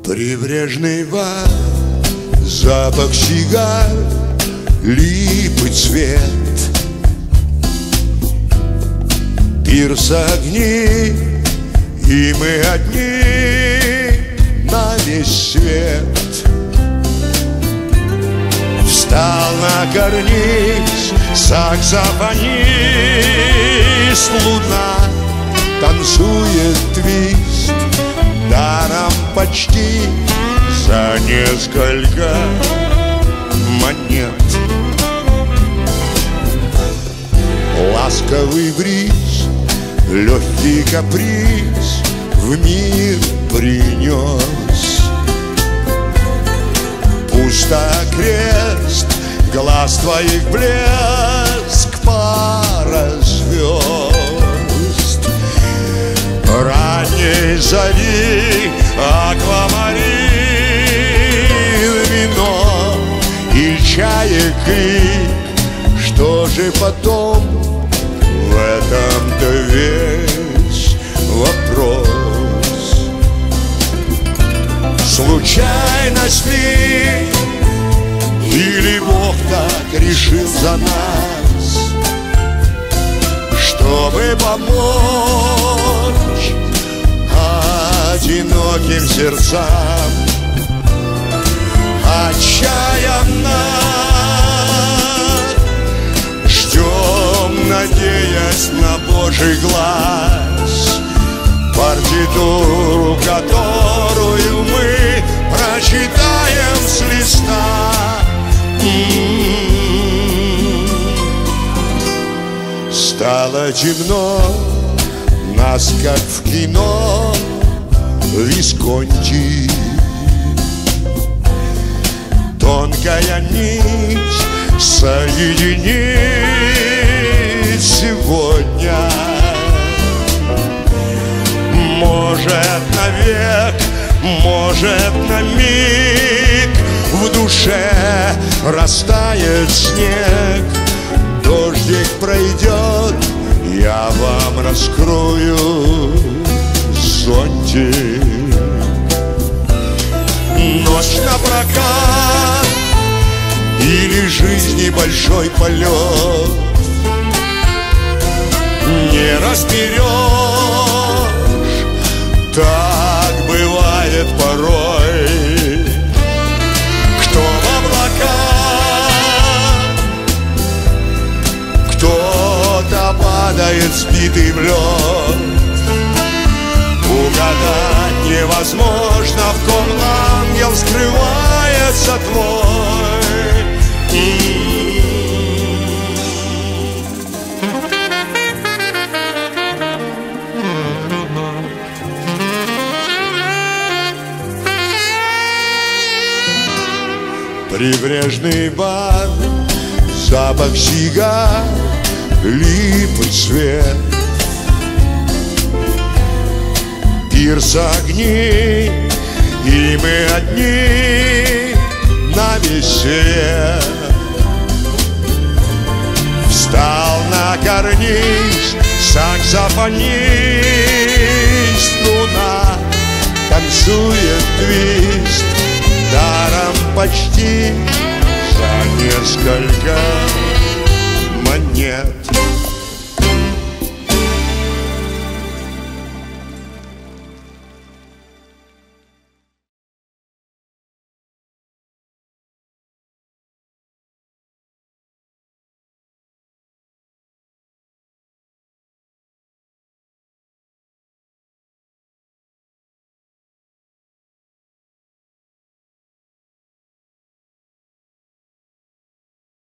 Прибрежный бар, запах сигар, липы цвет, пирс огни, и мы одни на весь свет. Встал на карниз саксофонист, луна танцует твист, даром почти за несколько монет. Ласковый бриз, легкий каприз в мир принес. Пусто крест, глаз твоих блеск, пара звезд. Ранней зари аквамарин, вино и чаек крик. Что же потом? В этом-то весь вопрос. Случайность ли, или Бог так решил за нас, чтобы помочь одиноким сердцам? Отчаянно ждем, надеясь на Божий глаз, партитуру, которую мы прочитаем с листа. Стало темно, нас, как в кино, Висконти. Тонкая нить соединит сегодня. Может навек, может на миг, в душе растает снег. Дождик пройдет, я вам раскрою зонтик. Ночь напрокат или жизни большой полет, не разберешь, так бывает порой. Кто в облака, кто-то падает сбитый в лед. Угадать невозможно, в ком ангел скрывается твой. Прибрежный бар, запах сигар, липы цвет, пирс огни, и мы одни на весь свет. Встал на карниз саксофонист, луна танцует твист, даром почти за несколько монет.